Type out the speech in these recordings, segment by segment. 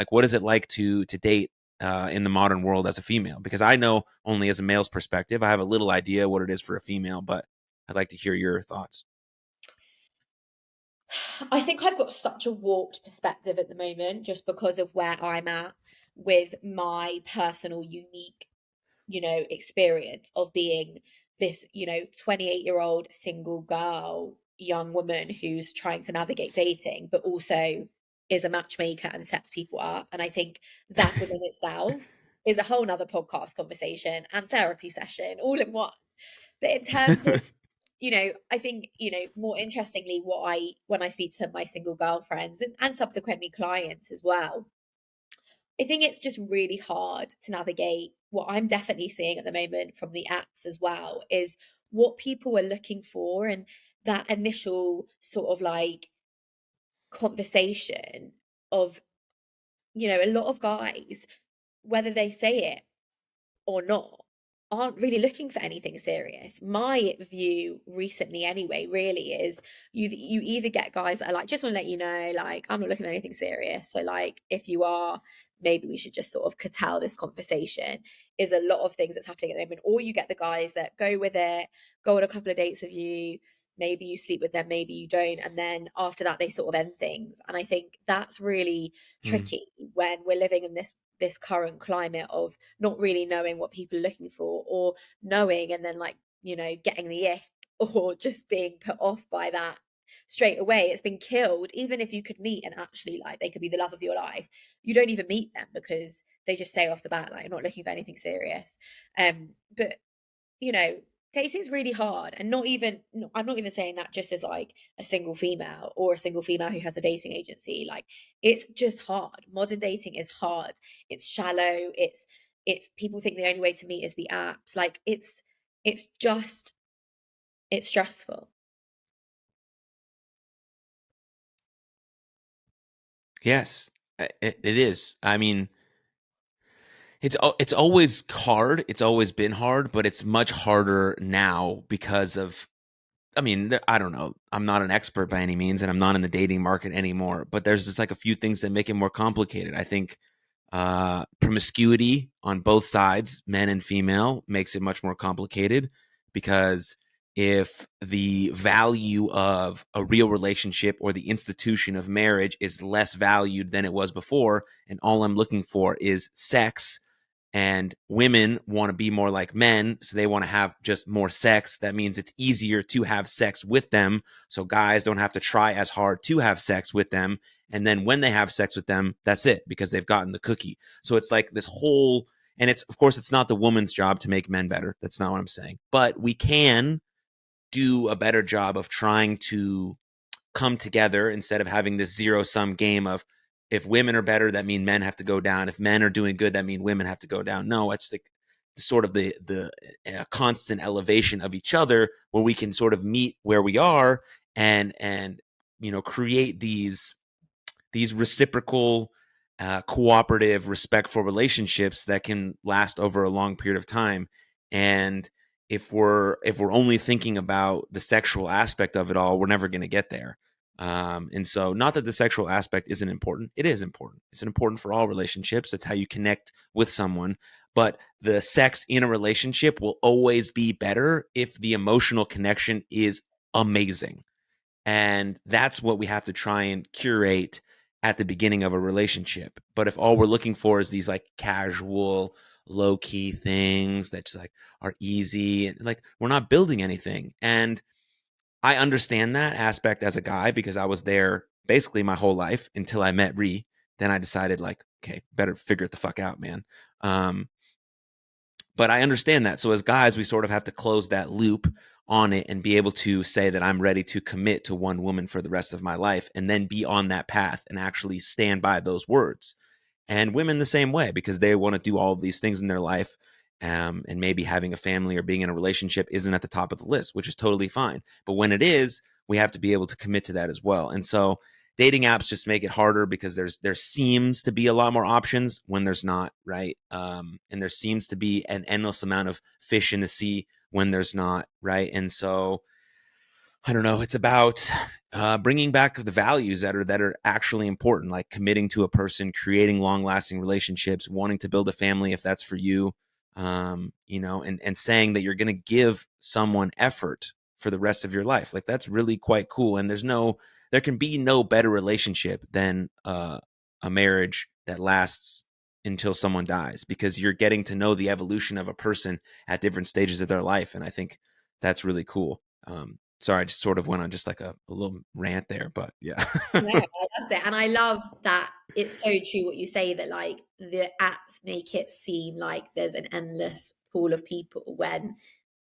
Like, what is it like to date in the modern world as a female? Because I know only as a male's perspective. I have a little idea what it is for a female, but I'd like to hear your thoughts. I think I've got such a warped perspective at the moment just because of where I'm at with my personal unique, experience of being this, 28-year-old single girl, young woman who's trying to navigate dating, but also is a matchmaker and sets people up. And I think that within itself is a whole nother podcast conversation and therapy session all in one. But in terms of I think, more interestingly, when I speak to my single girlfriends and subsequently clients as well, I think it's just really hard to navigate. What I'm definitely seeing at the moment from the apps as well is what people are looking for and that initial sort of like conversation of, a lot of guys, whether they say it or not, aren't really looking for anything serious. My view recently, anyway, really is you either get guys that are like, just want to let you know, like, I'm not looking for anything serious. So, like, if you are, maybe we should just sort of curtail this conversation. Is a lot of things that's happening at the moment. Or you get the guys that go with it, go on a couple of dates with you. Maybe you sleep with them, maybe you don't. And then after that, they sort of end things. And I think that's really Mm. tricky when we're living in this current climate of not really knowing what people are looking for, or knowing and then, like, getting the ick or just being put off by that straight away. It's been killed. Even if you could meet and actually, like, they could be the love of your life, you don't even meet them because they just say off the bat, like, I'm not looking for anything serious. But you know, dating's really hard. And not even, no, I'm not even saying that just as like a single female or a single female who has a dating agency. Like, it's just hard. Modern dating is hard. It's shallow. It's people think the only way to meet is the apps. Like, it's just it's stressful. Yes, it is. I mean, it's always hard. It's always been hard, but it's much harder now because of. I mean, I don't know. I'm not an expert by any means, and I'm not in the dating market anymore. But there's just like a few things that make it more complicated. I think promiscuity on both sides, men and female, makes it much more complicated because if the value of a real relationship or the institution of marriage is less valued than it was before, and all I'm looking for is sex, and women want to be more like men, so they want to have just more sex. That means it's easier to have sex with them, so guys don't have to try as hard to have sex with them. And then when they have sex with them, that's it, because they've gotten the cookie. So it's like this whole, and it's, of course, it's not the woman's job to make men better. That's not what I'm saying. But we can do a better job of trying to come together instead of having this zero sum game of, if women are better, that means men have to go down. If men are doing good, that means women have to go down. No, it's like sort of the constant elevation of each other, where we can sort of meet where we are, and create these reciprocal, cooperative, respectful relationships that can last over a long period of time. And if we're only thinking about the sexual aspect of it all, we're never going to get there. And so, not that the sexual aspect isn't important. It is important. It's important for all relationships. That's how you connect with someone. But the sex in a relationship will always be better if the emotional connection is amazing. And that's what we have to try and curate at the beginning of a relationship. But if all we're looking for is these like casual, low key things that just like are easy, and like we're not building anything. And I understand that aspect as a guy because I was there basically my whole life until I met Ree. Then I decided, like, okay, better figure it the fuck out, man. Um, but I understand that. So as guys, we sort of have to close that loop on it and be able to say that I'm ready to commit to one woman for the rest of my life, and then be on that path and actually stand by those words. And women the same way, because they want to do all of these things in their life. And maybe having a family or being in a relationship isn't at the top of the list, which is totally fine. But when it is, we have to be able to commit to that as well. And so dating apps just make it harder because there seems to be a lot more options when there's not, right? And there seems to be an endless amount of fish in the sea when there's not, right? And so I don't know. It's about bringing back the values that are actually important, like committing to a person, creating long lasting relationships, wanting to build a family if that's for you, and saying that you're going to give someone effort for the rest of your life. Like that's really quite cool. And there can be no better relationship than a marriage that lasts until someone dies, because you're getting to know the evolution of a person at different stages of their life. And I think that's really cool. Sorry, I just sort of went on just like a little rant there, but yeah. No, I loved it. And I love that it's so true what you say, that like the apps make it seem like there's an endless pool of people when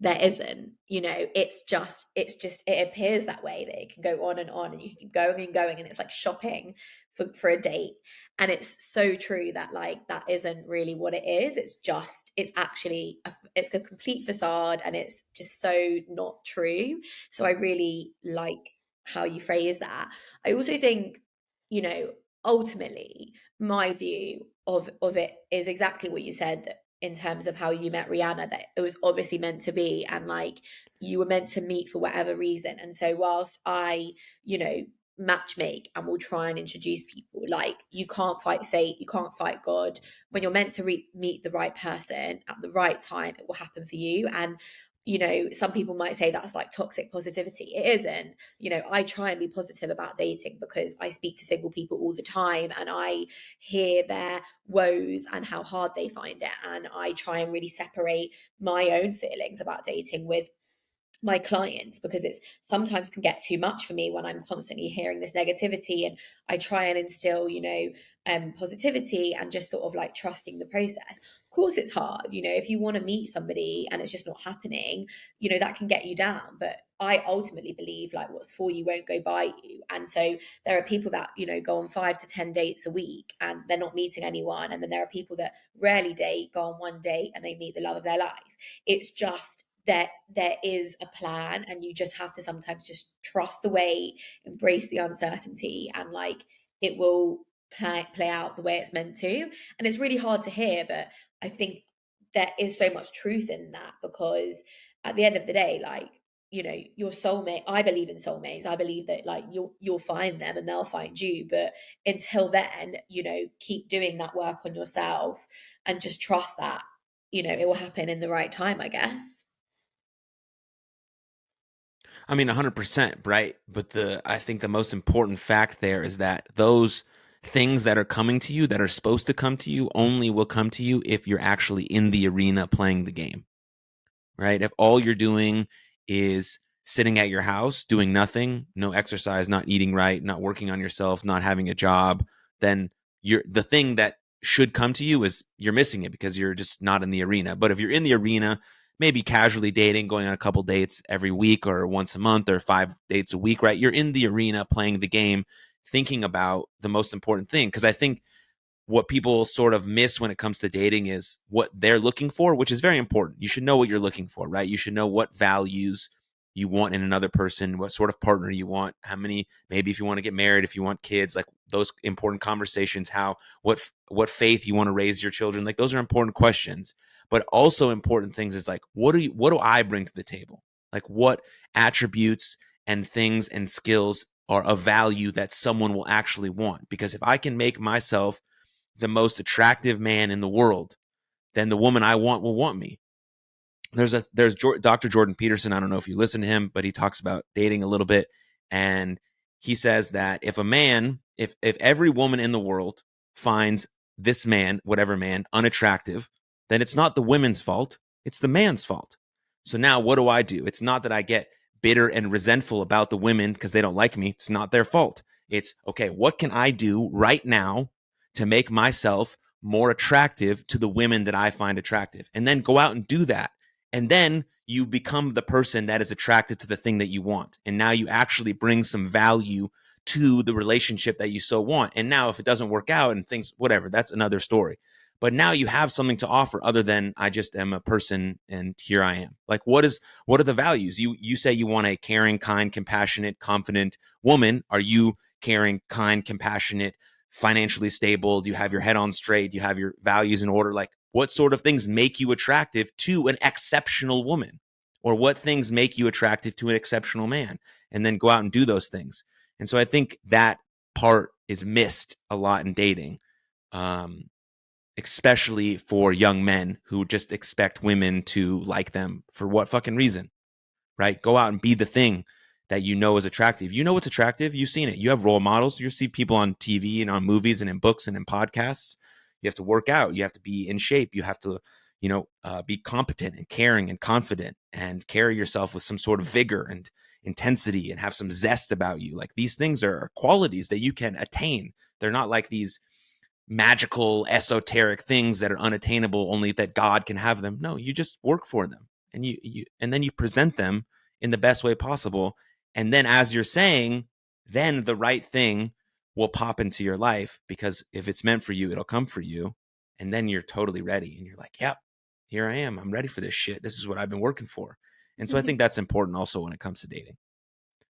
there isn't. It appears that way, that it can go on and you can keep going and going, and it's like shopping for a date. And it's so true that like that isn't really what it is. It's a complete facade, and it's just so not true. So I really like how you phrase that. I also think, you know, ultimately, my view of it is exactly what you said, that in terms of how you met Rihanna, that it was obviously meant to be, and like you were meant to meet for whatever reason. And so whilst I, matchmake and will try and introduce people, like you can't fight fate, you can't fight God. When you're meant to meet the right person at the right time, it will happen for you. And some people might say that's like toxic positivity. It isn't. I try and be positive about dating because I speak to single people all the time, and I hear their woes and how hard they find it. And I try and really separate my own feelings about dating with my clients, because it's sometimes can get too much for me when I'm constantly hearing this negativity. And I try and instill positivity and just sort of like trusting the process. Of course it's hard, if you want to meet somebody and it's just not happening, that can get you down. But I ultimately believe like what's for you won't go by you. And so there are people that go on 5 to 10 dates a week and they're not meeting anyone, and then there are people that rarely date, go on one date, and they meet the love of their life. It's just that there is a plan, and you just have to sometimes just trust the way, embrace the uncertainty, and like it will play out the way it's meant to. And it's really hard to hear, but I think there is so much truth in that, because at the end of the day, like your soulmate, I believe in soulmates. I believe that like you'll find them and they'll find you. But until then, keep doing that work on yourself and just trust that it will happen in the right time, I guess. I mean, 100%, right? But I think the most important fact there is that those things that are coming to you, that are supposed to come to you, only will come to you if you're actually in the arena playing the game, right? If all you're doing is sitting at your house doing nothing, no exercise, not eating right, not working on yourself, not having a job, then the thing that should come to you is you're missing it because you're just not in the arena. But if you're in the arena, maybe casually dating, going on a couple dates every week or once a month or 5 dates a week, right? You're in the arena playing the game, thinking about the most important thing. Because I think what people sort of miss when it comes to dating is what they're looking for, which is very important. You should know what you're looking for, right? You should know what values you want in another person, what sort of partner you want, how many, maybe if you want to get married, if you want kids, like those important conversations, what faith you want to raise your children, like those are important questions. But also important things is like what do I bring to the table? Like what attributes and things and skills are of value that someone will actually want? Because if I can make myself the most attractive man in the world, then the woman I want will want me. There's Dr. Jordan Peterson. I don't know if you listen to him, but he talks about dating a little bit, and he says that if every woman in the world finds this man, whatever man, unattractive, then it's not the women's fault, it's the man's fault. So now what do? It's not that I get bitter and resentful about the women because they don't like me. It's not their fault. It's okay, what can I do right now to make myself more attractive to the women that I find attractive? And then go out and do that. And then you become the person that is attracted to the thing that you want. And now you actually bring some value to the relationship that you so want. And now if it doesn't work out and things, whatever, that's another story. But now you have something to offer other than I just am a person and here I am. Like what are the values? You say you want a caring, kind, compassionate, confident woman. Are you caring, kind, compassionate, financially stable? Do you have your head on straight? Do you have your values in order? Like what sort of things make you attractive to an exceptional woman? Or what things make you attractive to an exceptional man? and then go out and do those things. And so I think that part is missed a lot in dating, especially for young men who just expect women to like them for what fucking reason, right? Go out and be the thing that you know is attractive. You know what's attractive. You've seen it. You have role models. You see people on TV and on movies and in books and in podcasts. You have to work out. You have to be in shape. You have to, be competent and caring and confident and carry yourself with some sort of vigor and intensity and have some zest about you. Like, these things are qualities that you can attain. They're not like these magical, esoteric things that are unattainable, only that God can have them. No, you just work for them, and and then you present them in the best way possible. And then, as you're saying, then the right thing will pop into your life, because if it's meant for you, it'll come for you. And then you're totally ready. And you're like, yep, here I am. I'm ready for this shit. This is what I've been working for. And so I think that's important also when it comes to dating.